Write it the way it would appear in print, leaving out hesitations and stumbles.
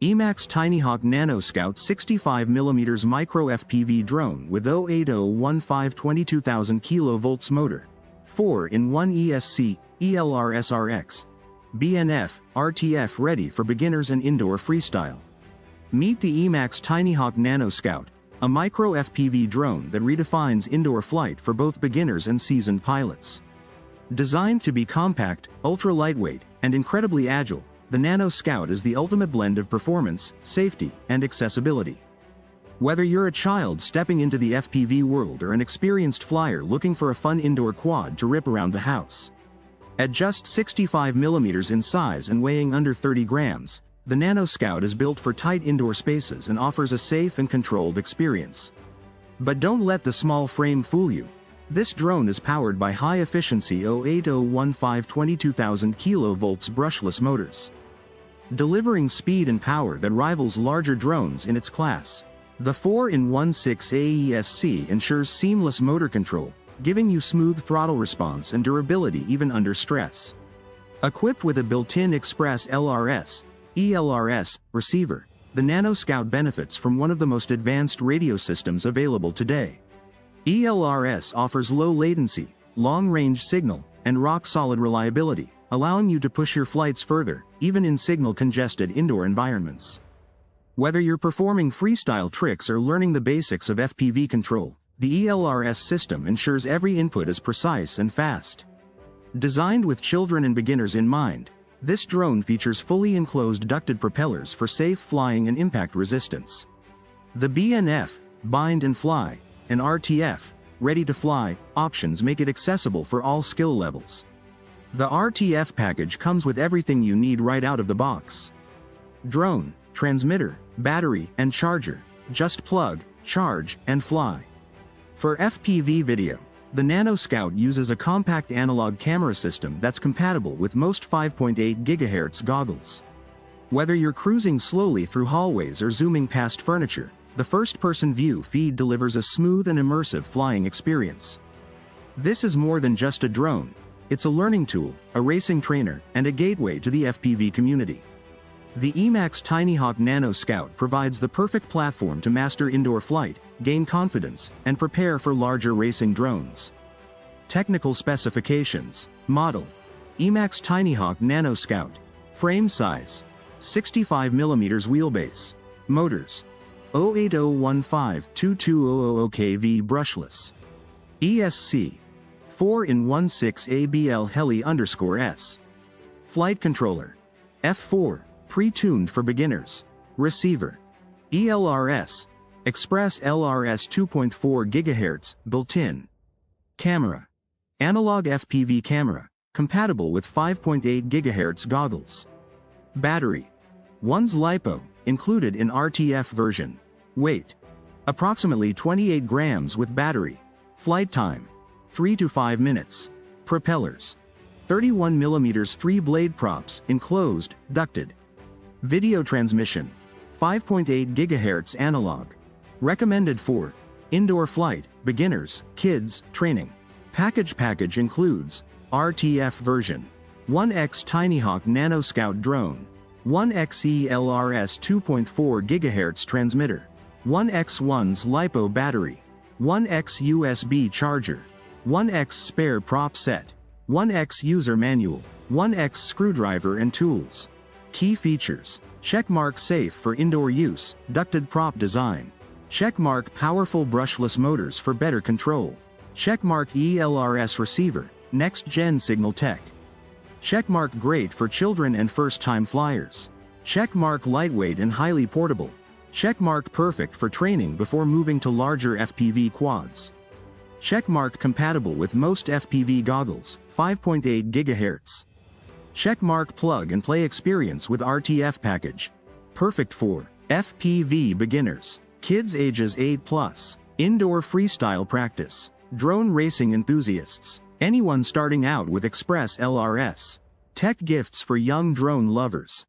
Emax Tinyhawk NanoScout 65mm micro FPV drone with 08015 22,000 kV motor. 4-in-1 ESC, ELRS RX. BNF RTF ready for beginners and indoor freestyle. Meet the Emax Tinyhawk NanoScout, a micro FPV drone that redefines indoor flight for both beginners and seasoned pilots. Designed to be compact, ultra-lightweight, and incredibly agile, the NanoScout is the ultimate blend of performance, safety, and accessibility. Whether you're a child stepping into the FPV world or an experienced flyer looking for a fun indoor quad to rip around the house. At just 65mm in size and weighing under 30 grams, the NanoScout is built for tight indoor spaces and offers a safe and controlled experience. But don't let the small frame fool you. This drone is powered by high-efficiency 08015 22,000 kV brushless motors, delivering speed and power that rivals larger drones in its class. The 4-in-1 AESC ensures seamless motor control, giving you smooth throttle response and durability even under stress. Equipped with a built-in Express ELRS, ELRS, receiver, the NanoScout benefits from one of the most advanced radio systems available today. ELRS offers low latency, long-range signal, and rock-solid reliability, allowing you to push your flights further, even in signal-congested indoor environments. Whether you're performing freestyle tricks or learning the basics of FPV control, the ELRS system ensures every input is precise and fast. Designed with children and beginners in mind, this drone features fully enclosed ducted propellers for safe flying and impact resistance. The BNF, bind and fly, and RTF, ready to fly, options make it accessible for all skill levels. The RTF package comes with everything you need right out of the box. Drone, transmitter, battery, and charger. Just plug, charge, and fly. For FPV video, the NanoScout uses a compact analog camera system that's compatible with most 5.8 GHz goggles. Whether you're cruising slowly through hallways or zooming past furniture, the first-person view feed delivers a smooth and immersive flying experience. This is more than just a drone. It's a learning tool, a racing trainer, and a gateway to the FPV community. The Emax Tinyhawk NanoScout provides the perfect platform to master indoor flight, gain confidence, and prepare for larger racing drones. Technical specifications. Model: Emax Tinyhawk NanoScout. Frame size: 65mm wheelbase. Motors: 08015 2200 kV brushless. ESC: 4-in-1 ABL Heli_S. Flight controller: F4, pre-tuned for beginners. Receiver: ELRS, Express LRS 2.4 GHz, built-in. Camera: analog FPV camera, compatible with 5.8 GHz goggles. Battery: 1's LiPo, included in RTF version. Weight: approximately 28 grams with battery. Flight time: 3 to 5 minutes. Propellers: 31mm 3-blade props, enclosed, ducted. Video transmission: 5.8 GHz analog. Recommended for indoor flight, beginners, kids, training. Package includes RTF version, 1X Tinyhawk NanoScout drone, 1X ELRS 2.4 GHz transmitter, 1X1's LiPo battery, 1X USB charger, 1X spare prop set, 1X user manual, 1X screwdriver and tools. Key features: checkmark safe for indoor use, ducted prop design. Checkmark powerful brushless motors for better control. Checkmark ELRS receiver, next-gen signal tech. Checkmark great for children and first-time flyers. Checkmark lightweight and highly portable. Checkmark perfect for training before moving to larger FPV quads. Checkmark compatible with most FPV goggles, 5.8 GHz. Checkmark plug-and-play experience with RTF package. Perfect for FPV beginners, kids ages 8+, indoor freestyle practice, drone racing enthusiasts, anyone starting out with Express LRS. Tech gifts for young drone lovers.